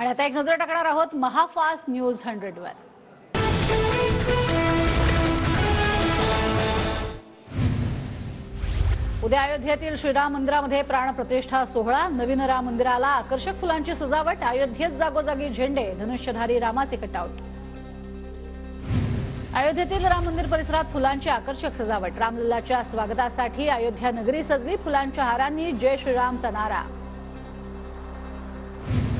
आणि आता एक नजर टाकणार आहोत महाफास्ट न्यूज 100 वर। उद्या अयोध्येतील श्रीराम मंदिरामध्ये प्राणप्रतिष्ठा सोहळा। नवीन राम मंदिराला आकर्षक फुलांची सजावट। अयोध्येत जागोजागी झेंडे, धनुष्यधारी रामाचे कटआउट। अयोध्येतील राम मंदिर परिसरात फुलांची आकर्षक सजावट। रामलल्लाच्या स्वागतासाठी अयोध्या नगरी सजली। फुलांच्या हारांनी जय श्रीरामचा नारा।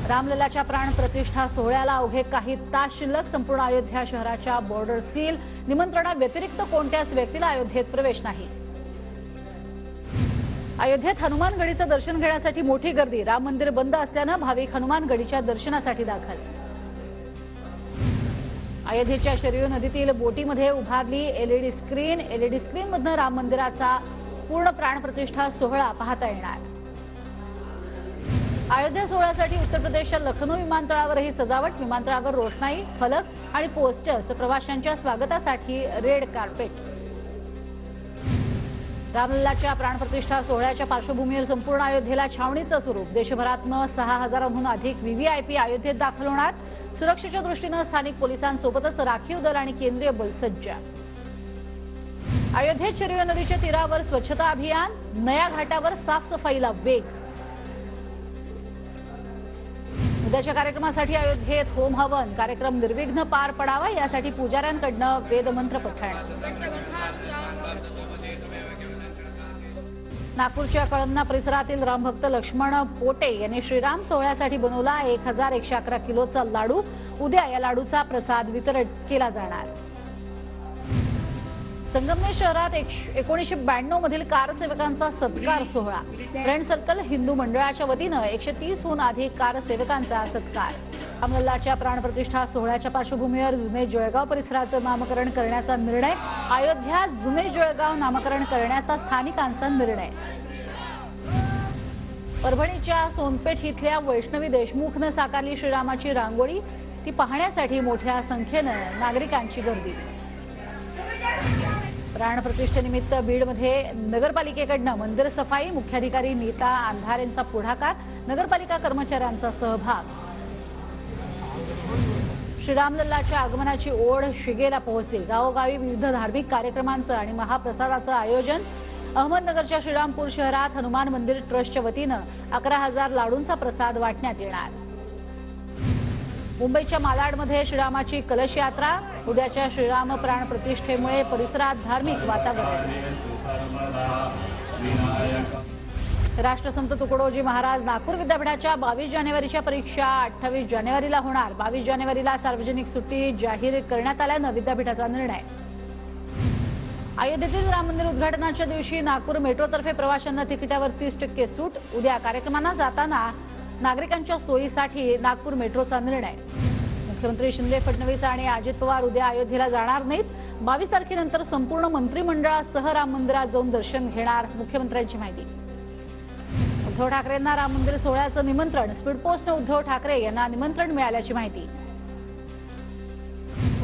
रामलल्लाच्या प्राणप्रतिष्ठा सोहळ्याला अवघे काही तास शिल्लक। संपूर्ण अयोध्या शहराच्या बॉर्डर सील। निमंत्रणाव्यतिरिक्त कोणत्याच व्यक्तीला अयोध्येत प्रवेश नाही। अयोध्येत हनुमानगडीचं दर्शन घेण्यासाठी मोठी गर्दी। राम मंदिर बंद असल्याने भाविक हनुमानगडीच्या दर्शनासाठी दाखल। अयोध्येच्या शरयू नदीतील बोटीमध्ये उभारली एलईडी स्क्रीन। एलईडी स्क्रीनमधून राम मंदिराचा पूर्ण प्राणप्रतिष्ठा सोहळा पाहता येणार। अयोध्या सोहळ्यासाठी उत्तर प्रदेशच्या लखनौ विमानतळावरही सजावट। विमानतळावर रोषणाई, फलक आणि पोस्टर्स। प्रवाशांच्या स्वागतासाठी रेड कार्पेट। रामलल्लाच्या प्राणप्रतिष्ठा सोहळ्याच्या पार्श्वभूमीवर संपूर्ण अयोध्येला छावणीचं स्वरूप। देशभरातून 6000हून अधिक व्हीव्हीआयपी अयोध्येत दाखल होणार। सुरक्षेच्या दृष्टीने स्थानिक पोलिसांसोबतच राखीव दल आणि केंद्रीय बल सज्ज। अयोध्येत शरयू नदीच्या तीरावर स्वच्छता अभियान। नया घाटावर साफसफाईला वेग। उद्याच्या कार्यक्रमासाठी अयोध्येत होम हवन। कार्यक्रम निर्विघ्न पार पडावा यासाठी पुजाऱ्यांकडून वेदमंत्र पठण। नागपूरच्या कळमना परिसरातील रामभक्त लक्ष्मण पोटे यांनी श्रीराम सोहळ्यासाठी बनवला 1111 किलोचा लाडू। उद्या या लाडूचा प्रसाद वितरण केला जाणार। संगमनेर शहरात 1992 मधील कारसेवकांचा सत्कार सोहळा। फ्रेंड सर्कल हिंदू मंडळाच्या वतीने 130हून अधिक कारसेवकांचा सत्कार। रामलल्लाच्या प्राणप्रतिष्ठा सोहळ्याच्या पार्श्वभूमीवर जुने जळगाव परिसराचं नामकरण करण्याचा निर्णय। अयोध्यात जुने जळगाव नामकरण करण्याचा स्थानिकांचा निर्णय। परभणीच्या सोनपेठ इथल्या वैष्णवी देशमुखने साकारली श्रीरामाची रांगोळी। ती पाहण्यासाठी मोठ्या संख्येने नागरिकांची गर्दी। प्राणप्रतिष्ठेनिमित्त बीडमध्ये नगरपालिकेकडून मंदिर सफाई। मुख्याधिकारी नीता अंधारेंचा पुढाकार। नगरपालिका कर्मचाऱ्यांचा सहभाग। श्रीरामलल्लाच्या आगमनाची ओढ शिगेला पोहोचली। गावोगावी विविध धार्मिक कार्यक्रमांचं आणि महाप्रसादाचं आयोजन। अहमदनगरच्या श्रीरामपूर शहरात हनुमान मंदिर ट्रस्टच्या वतीने 11000 लाडूंचा प्रसाद वाटण्यात येणार। मुंबईच्या मालाडमध्ये श्रीरामाची कलश यात्रा। उद्याच्या श्रीराम प्राण प्रतिष्ठेमुळे परिसरात धार्मिक वातावरण। राष्ट्रसंत तुकडोजी महाराज नागपूर विद्यापीठाच्या 22 जानेवारीच्या परीक्षा 28 जानेवारीला होणार। 22 जानेवारीला सार्वजनिक सुट्टी जाहीर करण्यात आल्याने विद्यापीठाचा निर्णय। अयोध्येतील राम मंदिर उद्घाटनाच्या दिवशी नागपूर मेट्रोतर्फे प्रवाशांना तिकिटावर 30% सूट। उद्या कार्यक्रमांना जाताना नागरिकांच्या सोयीसाठी नागपूर मेट्रोचा निर्णय। मुख्यमंत्री शिंदे, फडणवीस आणि अजित पवार उद्या अयोध्येला जाणार नाहीत। 22 तारखेनंतर संपूर्ण मंत्रिमंडळासह राम मंदिरात जाऊन दर्शन घेणार। मुख्यमंत्र्यांची माहिती। उद्धव ठाकरेंना राम मंदिर सोहळ्याचं निमंत्रण। स्पीड पोस्टने उद्धव ठाकरे यांना निमंत्रण मिळाल्याची माहिती।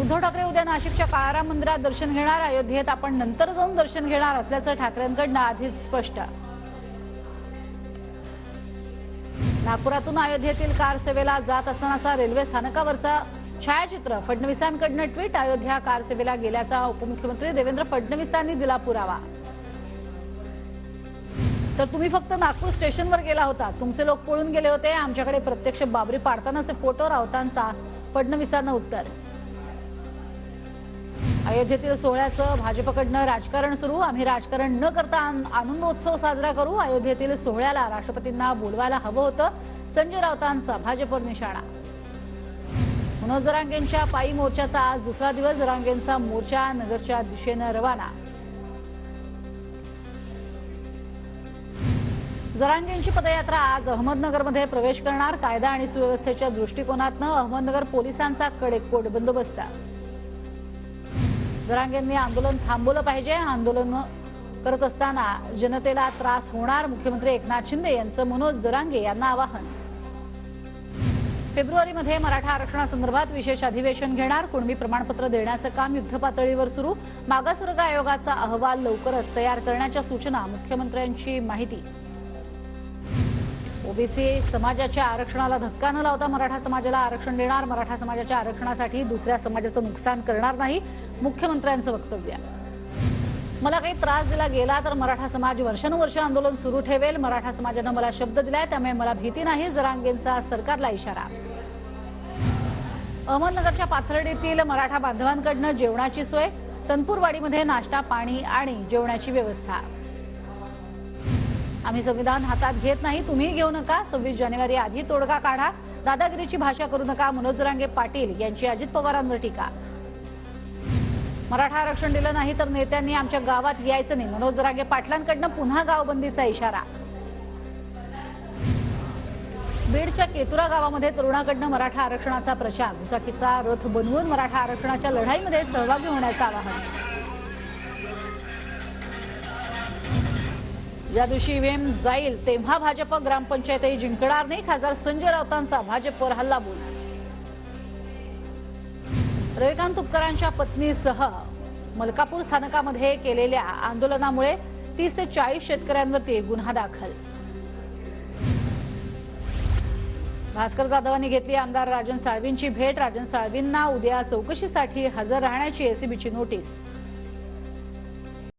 उद्धव ठाकरे उद्या नाशिकच्या काळाराम मंदिरात दर्शन घेणार। अयोध्येत आपण नंतर जाऊन दर्शन घेणार असल्याचं ठाकरेंकडून आधीच स्पष्ट। नागपुरातून अयोध्येतील कार सेवेला जात असतानाचा रेल्वे स्थानकावरचा छायाचित्र। फडणवीसांकडून ट्विट। अयोध्या कार सेवेला गेल्याचा उपमुख्यमंत्री देवेंद्र फडणवीसांनी दिला पुरावा। तर तुम्ही फक्त नागपूर स्टेशनवर गेला होता, तुमचे लोक पळून गेले होते, आमच्याकडे प्रत्यक्ष बाबरी पाडतानाचे फोटो। राऊतांचा फडणवीसांना उत्तर। अयोध्येतील सोहळ्याचं भाजपकडून राजकारण सुरू। आम्ही राजकारण न करता आनंदोत्सव साजरा करू। अयोध्येतील सोहळ्याला राष्ट्रपतींना बोलवायला हवं होतं। संजय राऊतांचा भाजपवर निशाणा। मनोज जरांगेंच्या पायी मोर्चाचा आज दुसरा दिवस। जरांगेंचा मोर्चा नगरच्या दिशेने रवाना। जरांगेंची पदयात्रा आज अहमदनगरमध्ये प्रवेश करणार। कायदा आणि सुव्यवस्थेच्या दृष्टिकोनातून अहमदनगर पोलिसांचा कडेकोट बंदोबस्त। जरांगेंनी आंदोलन थांबवलं पाहिजे। आंदोलन करत असताना जनतेला त्रास होणार। मुख्यमंत्री एकनाथ शिंदे यांचं मनोज जरांगे यांना आवाहन। फेब्रुवारीमध्ये मराठा आरक्षणासंदर्भात विशेष अधिवेशन घेणार। कुणबी प्रमाणपत्र देण्याचं काम युद्धपातळीवर सुरू। मागासवर्ग आयोगाचा अहवाल लवकरच तयार करण्याच्या सूचना। मुख्यमंत्र्यांची माहिती। ओबीसी समाजाच्या आरक्षणाला धक्का न लावता मराठा समाजाला आरक्षण देणार. मराठा समाजाच्या आरक्षणासाठी दुसऱ्या समाजाचं नुकसान करणार नाही, मुख्यमंत्र्यांचं वक्तव्य. मला काही त्रास दिला गेला तर मराठा समाज वर्षानुवर्ष आंदोलन सुरू ठेवेल. मराठा समाजानं मला शब्द दिलाय, त्यामुळे मला भीती नाही. जरांगेंचा सरकारला इशारा. अहमदनगरच्या पाथर्डीतील मराठा बांधवांकडनं जेवणाची सोय. तनपूरवाडीमध्ये नाश्ता, पाणी आणि जेवणाची व्यवस्था. आम्ही संविधान हातात घेत नाही, तुम्ही घेऊ नका. 26 जानेवारी आधी तोडगा काढा. दादागिरीची भाषा करू नका. मनोज जरांगे पाटील यांची अजित पवारांवर टीका. मराठा आरक्षण दिलं नाही तर नेत्यांनी आमच्या गावात यायचं नाही. मनोज जरांगे पाटलांकडनं पुन्हा गावबंदीचा इशारा. बीडच्या केतुरा गावामध्ये तरुणाकडनं मराठा आरक्षणाचा प्रचार. दुचाकीचा रथ बनवून मराठा आरक्षणाच्या लढाईमध्ये सहभागी होण्याचं आवाहन. ज्या दिवशी ईव्हीएम जाईल तेव्हा भाजप ग्रामपंचायतही जिंकणार नाही. खासदार संजय राऊतांचा भाजपवर हल्लाबोल. रविकांत तुपकरांच्या पत्नीसह मलकापूर स्थानकामध्ये केलेल्या आंदोलनामुळे 30 ते 40 शेतकऱ्यांवरती गुन्हा दाखल. भास्कर जाधवांनी घेतली आमदार राजन साळवींची भेट. राजन साळवींना उद्या चौकशीसाठी हजर राहण्याची एसीबीची नोटीस.